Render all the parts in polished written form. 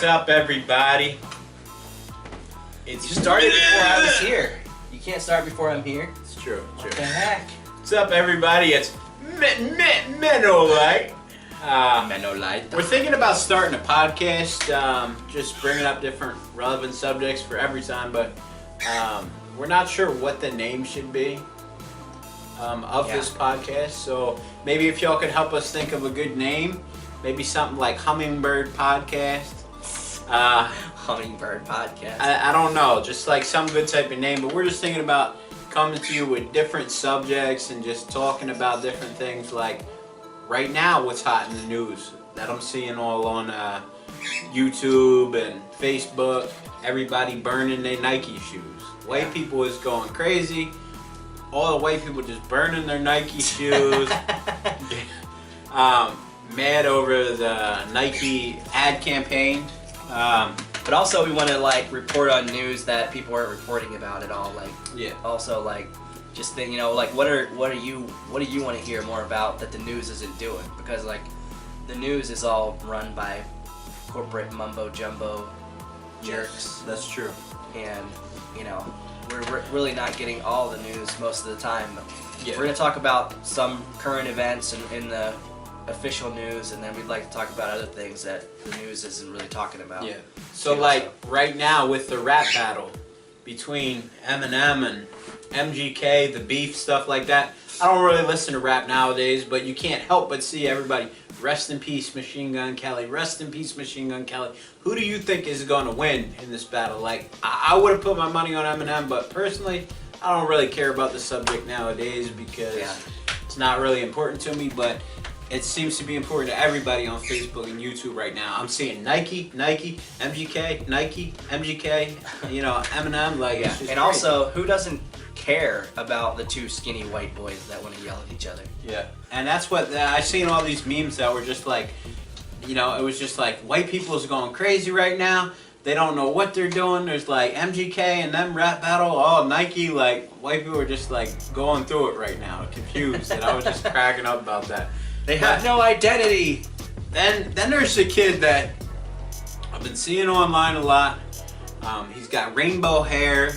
What's up, everybody? You started before I was here. You can't start before I'm here. It's true. What the heck? What's up, everybody? It's Mennolite. Mennolite. We're thinking about starting a podcast, just bringing up different relevant subjects for every time, but we're not sure what the name should be of this podcast. So maybe if y'all could help us think of a good name, maybe something like Hummingbird Podcast. Hummingbird Podcast. I don't know, just like some good type of name, but we're just thinking about coming to you with different subjects and just talking about different things, like right now what's hot in the news that I'm seeing all on YouTube and Facebook. Everybody burning their Nike shoes. White people is going crazy. All the white people just burning their Nike shoes. Mad over the Nike ad campaign. But also we want to like report on news that people aren't reporting about at all. Like, also like just think, like what do you want to hear more about that the news isn't doing? Because like the news is all run by corporate mumbo jumbo jerks. That's true. And we're really not getting all the news most of the time. Yeah. We're gonna talk about some current events in the official news, and then we'd like to talk about other things that the news isn't really talking about. Yeah. So like right now with the rap battle between Eminem and MGK, the beef, stuff like that. I don't really listen to rap nowadays, but you can't help but see everybody. Rest in peace, Machine Gun Kelly. Rest in peace, Machine Gun Kelly. Who do you think is going to win in this battle? Like, I would have put my money on Eminem, but personally, I don't really care about the subject nowadays because it's not really important to me, but it seems to be important to everybody on Facebook and YouTube right now. I'm seeing Nike, MGK, Nike, MGK, Eminem, like, it's just and crazy. Also, who doesn't care about the two skinny white boys that want to yell at each other? Yeah, and that's what I've seen all these memes that were just like, it was just like white people is going crazy right now. They don't know what they're doing. There's like MGK and them rap battle, all Nike, like white people are just like going through it right now, confused. And I was just cracking up about that. They have no identity. Then there's a kid that I've been seeing online a lot. He's got rainbow hair.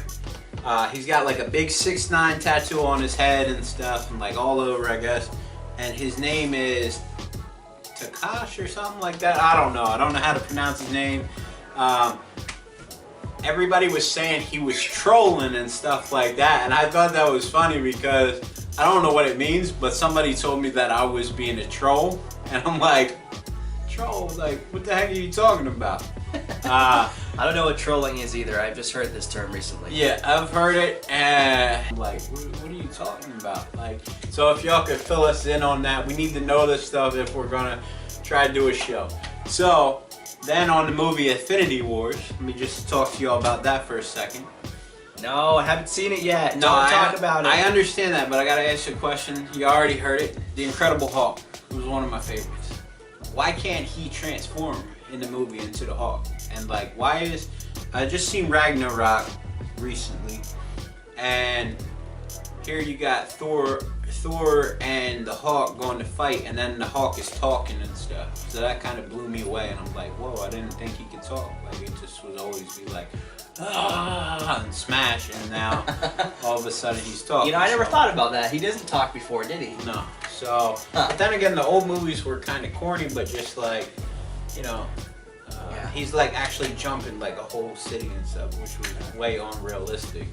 He's got like a big 6ix9ine tattoo on his head and stuff, and like all over, I guess. And his name is Takash or something like that. I don't know how to pronounce his name. Everybody was saying he was trolling and stuff like that, and I thought that was funny because I don't know what it means, but somebody told me that I was being a troll, and I'm like, troll? Like, what the heck are you talking about? I don't know what trolling is either. I've just heard this term recently. Yeah, I've heard it, and I'm like, what are you talking about? Like, so if y'all could fill us in on that, we need to know this stuff if we're gonna try to do a show. So, then on the movie Infinity Wars, let me just talk to y'all about that for a second. No, I haven't seen it yet. No, Don't talk about it. I understand that, but I gotta ask you a question. You already heard it. The Incredible Hulk was one of my favorites. Why can't he transform in the movie into the Hulk? And like, I just seen Ragnarok recently, and here you got Thor and the Hulk going to fight, and then the Hulk is talking and stuff. So that kind of blew me away, and I'm like, whoa, I didn't think he could talk. Like, it just would always be like, and smash, and now all of a sudden he's talking. I never thought about that. He doesn't talk before, did he? No. So, but then again, the old movies were kind of corny, but just like, he's like actually jumping like a whole city and stuff, which was way unrealistic.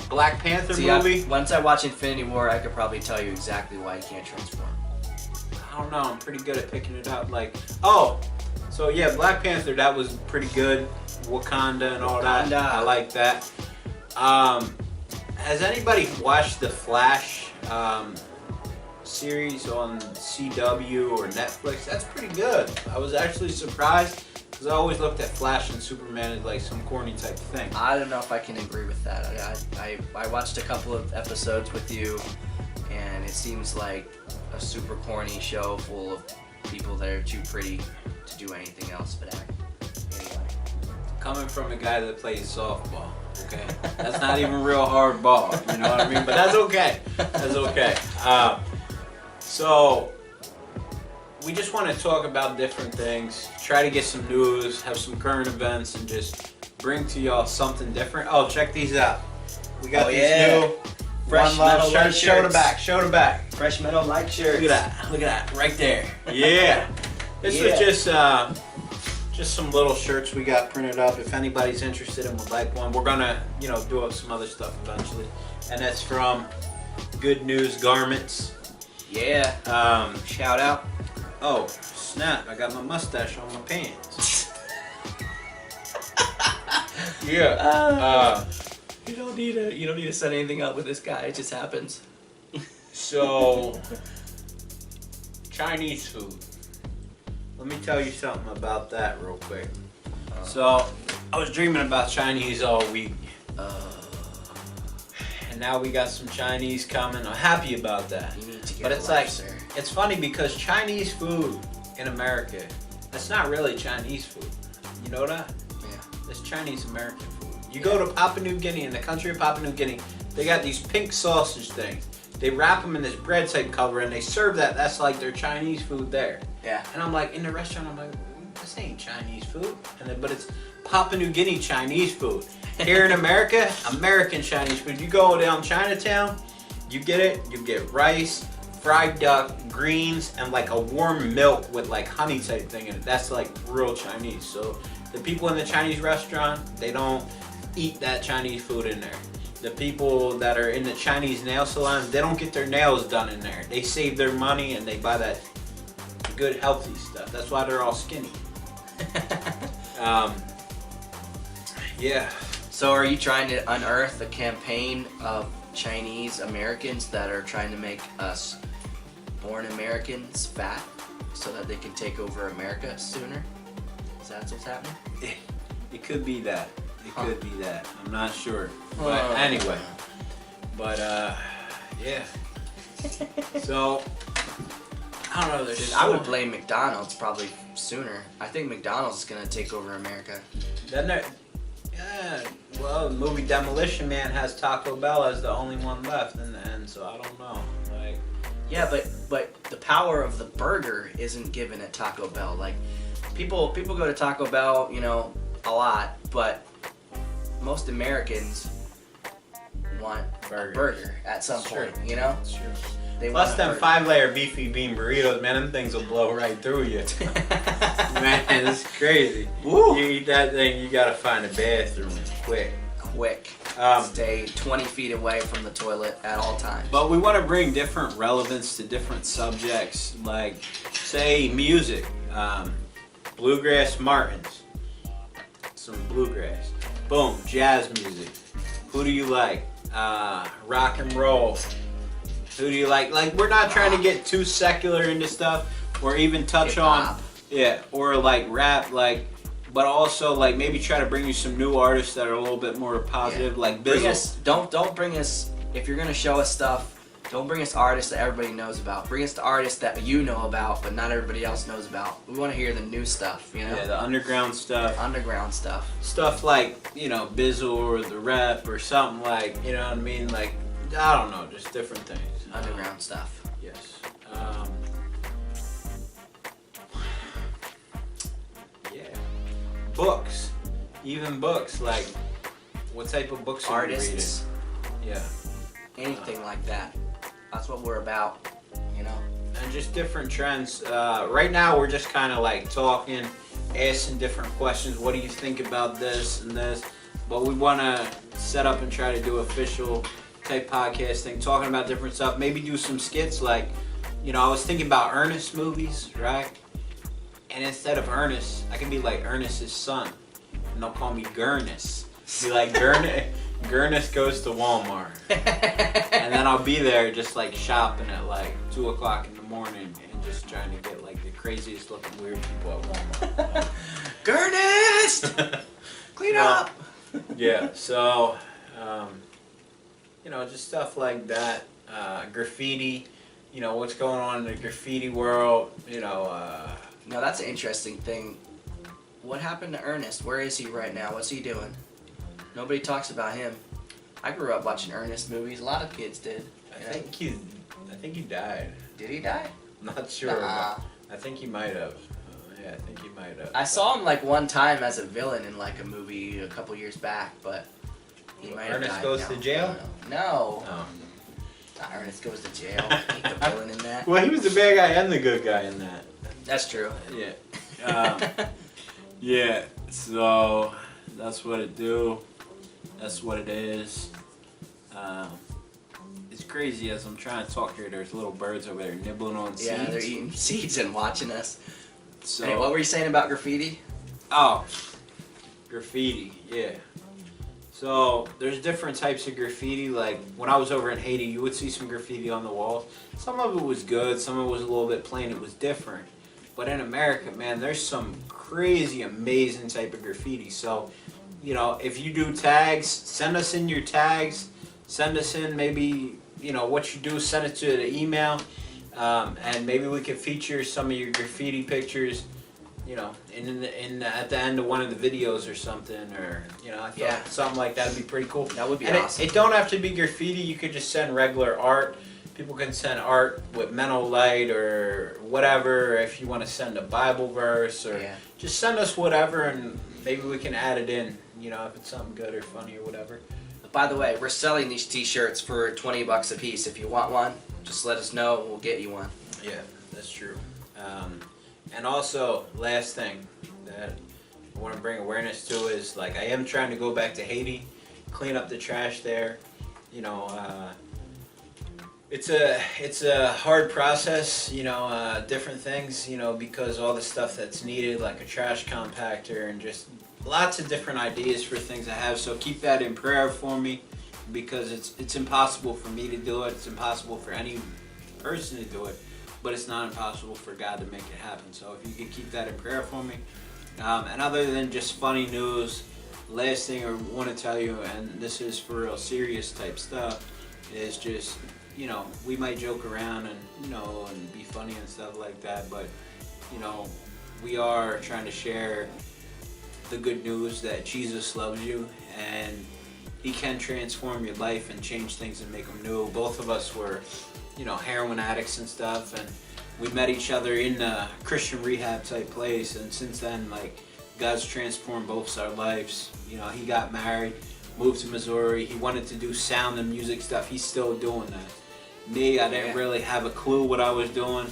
Black Panther movie. Once I watch Infinity War, I could probably tell you exactly why he can't transform. I don't know. I'm pretty good at picking it out. Like, so yeah, Black Panther, that was pretty good. Wakanda and all that. I like that. Has anybody watched the Flash series on CW or Netflix? That's pretty good. I was actually surprised because I always looked at Flash and Superman as like some corny type of thing. I don't know if I can agree with that. I watched a couple of episodes with you, and it seems like a super corny show full of people that are too pretty to do anything else but act. Anyway. Coming from a guy that plays softball, okay? That's not even real hard ball, you know what I mean? But that's okay. That's okay. So, we just want to talk about different things, try to get some news, have some current events, and just bring to y'all something different. Oh, check these out. We got these new Fresh One Love Metal shirts. Light Show the shirts. back. Show the back. Fresh Metal Like shirts. Look at that. Look at that. Right there. Yeah. This was just some little shirts we got printed up. If anybody's interested and would like one, we're gonna, do up some other stuff eventually. And that's from Good News Garments. Yeah. Shout out. Oh, snap. I got my mustache on my pants. Yeah. You don't need to set anything up with this guy. It just happens. So, Chinese food. Let me tell you something about that real quick. So, I was dreaming about Chinese all week. And now we got some Chinese coming. I'm happy about that. You need to get But a it's life, like, sir. it's funny because Chinese food in America, that's not really Chinese food. You know that? Yeah. It's Chinese American food. You go to Papua New Guinea, in the country of Papua New Guinea, they got these pink sausage things. They wrap them in this bread type cover and they serve that. That's like their Chinese food there. Yeah. And I'm like, in the restaurant, I'm like, this ain't Chinese food. But it's Papua New Guinea Chinese food. Here in America, American Chinese food. You go down Chinatown, you get it, you get rice, fried duck, greens, and like a warm milk with like honey type thing in it. That's like real Chinese. So the people in the Chinese restaurant, they don't eat that Chinese food in there. The people that are in the Chinese nail salons, they don't get their nails done in there. They save their money and they buy that good healthy stuff. That's why they're all skinny. Yeah. So are you trying to unearth a campaign of Chinese Americans that are trying to make us born Americans fat so that they can take over America sooner? Is that what's happening? It could be that. It could be that. I'm not sure. But anyway. But yeah. So I don't know. I would blame McDonald's probably sooner. I think McDonald's is gonna take over America. Yeah. Well, the movie Demolition Man has Taco Bell as the only one left in the end, so I don't know. Like. Yeah, but the power of the burger isn't given at Taco Bell. Like people go to Taco Bell, a lot, but most Americans want a burger at some point, It's true. They Plus want them 5-layer beefy bean burritos, man, them things will blow right through you. Man, it's crazy. Woo. You eat that thing, you gotta find a bathroom quick. Stay 20 feet away from the toilet at all times. But we want to bring different relevance to different subjects, like, say, music. Bluegrass Martins. Some bluegrass. Boom, jazz music. Who do you like? Rock and roll. Who do you like? Like, we're not trying to get too secular into stuff, or even touch on, or like rap, like, but also like maybe try to bring you some new artists that are a little bit more positive, like Bizzle. Don't bring us, if you're gonna show us stuff, don't bring us artists that everybody knows about. Bring us the artists that you know about, but not everybody else knows about. We want to hear the new stuff, Yeah, the underground stuff. Underground stuff. Stuff like, Bizzle or the rap or something like, you know what I mean? Like, I don't know, just different things. Underground stuff. Yes. Yeah. Books. Even books, like, what type of books are you reading? Artists. Yeah. Anything like that. That's what we're about, And just different trends. Right now, we're just kind of like talking, asking different questions. What do you think about this and this? But we want to set up and try to do official type podcasting, talking about different stuff. Maybe do some skits like, I was thinking about Ernest movies, right? And instead of Ernest, I can be like Ernest's son. And they'll call me Gurnus. Be like, Gurnus goes to Walmart. And then I'll be there just like shopping at like 2 o'clock in the morning and just trying to get like the craziest looking weird people at Walmart. Gurnest! Clean up! Yeah, so, just stuff like that. Graffiti, what's going on in the graffiti world, No, that's an interesting thing. What happened to Ernest? Where is he right now? What's he doing? Nobody talks about him. I grew up watching Ernest movies. A lot of kids did. I think he died. Did he die? Not sure. Nah. I think he might have. Yeah, I think he might have. I saw him like one time as a villain in like a movie a couple years back, but he might have Ernest died Goes now. to Jail? No. Oh. Not Ernest Goes to Jail. He ain't the villain in that. Well, he was the bad guy and the good guy in that. That's true. Yeah. Yeah, so that's what it do. That's what it is. It's crazy as I'm trying to talk here. There's little birds over there nibbling on seeds. Yeah, they're eating seeds and watching us. So, Hey, what were you saying about graffiti? Oh, graffiti, yeah. So there's different types of graffiti. Like when I was over in Haiti, you would see some graffiti on the walls. Some of it was good, some of it was a little bit plain. It was different. But in America, man, there's some crazy, amazing type of graffiti. So, you know, if you do tags, send us in your tags. Send us in maybe, you know, what you do. Send it to the email, and maybe we could feature some of your graffiti pictures. You know, at the end of one of the videos or something, or you know, I thought something like that would be pretty cool. That would be and awesome. It don't have to be graffiti. You could just send regular art. People can send art with mental light or whatever. If you want to send a Bible verse or just send us whatever, and maybe we can add it in. You know, if it's something good or funny or whatever. By the way, we're selling these T-shirts for $20 a piece. If you want one, just let us know. We'll get you one. Yeah, that's true. And also, last thing that I want to bring awareness to is, like, I am trying to go back to Haiti, clean up the trash there. You know, it's a hard process, you know, different things, you know, because all the stuff that's needed, like a trash compactor and just lots of different ideas for things I have. So keep that in prayer for me, because it's impossible for me to do it. It's impossible for any person to do it. But it's not impossible for God to make it happen. So if you could keep that in prayer for me. And other than just funny news, last thing I want to tell you, and this is for real serious type stuff, is just, you know, we might joke around and, you know, and be funny and stuff like that, but, you know, we are trying to share the good news that Jesus loves you and He can transform your life and change things and make them new. Both of us were, you know, heroin addicts and stuff, and we met each other in a Christian rehab type place, and since then, like, God's transformed both our lives. You know, he got married, moved to Missouri, he wanted to do sound and music stuff, he's still doing that. Me, I didn't really have a clue what I was doing.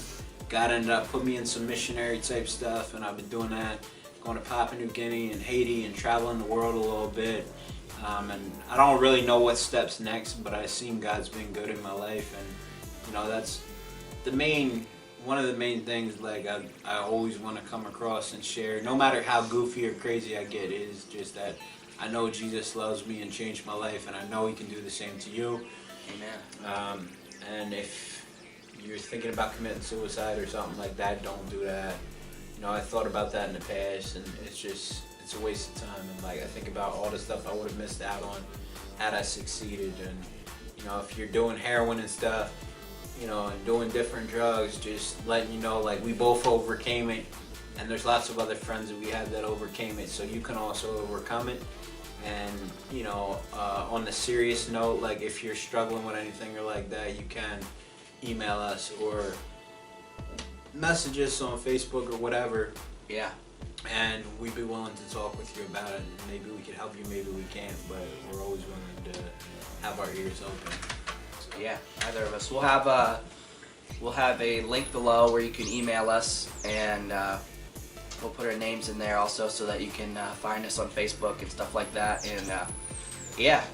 God ended up putting me in some missionary type stuff, and I've been doing that, going to Papua New Guinea and Haiti and traveling the world a little bit. And I don't really know what steps next, but I've seen God's been good in my life, and you know, that's one of the main things, like, I always want to come across and share, no matter how goofy or crazy I get, is just that I know Jesus loves me and changed my life, and I know He can do the same to you. Amen. And if you're thinking about committing suicide or something like that, don't do that. You know, I thought about that in the past, and it's a waste of time. And like, I think about all the stuff I would have missed out on had I succeeded. And you know, if you're doing heroin and stuff, you know, and doing different drugs, just letting you know, like, we both overcame it, and there's lots of other friends that we have that overcame it, so you can also overcome it. And you know, on the serious note, like, if you're struggling with anything or like that, you can email us or message us on Facebook or whatever. Yeah. And we'd be willing to talk with you about it. Maybe we can help you, maybe we can't, but we're always willing to have our ears open. So. Yeah, either of us. We'll have a link below where you can email us, and we'll put our names in there also so that you can find us on Facebook and stuff like that. And yeah,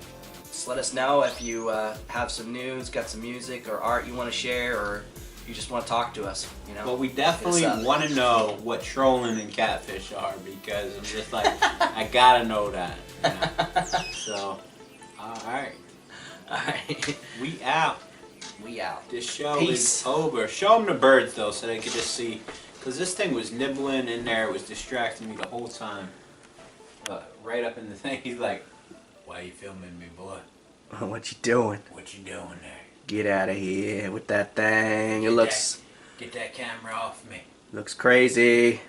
just let us know if you have some news, got some music or art you want to share, or you just want to talk to us, you know. Well, we definitely want to know what trolling and catfish are, because I'm just like, I gotta know that. You know? So, alright. Alright. We out. We out. This show Peace. is over. Show them the birds, though, so they could just see. Because this thing was nibbling in there. It was distracting me the whole time. Right up in the thing, he's like, why you filming me, boy? What you doing? What you doing there? Get out of here with that thing. Get that camera off me. Looks crazy.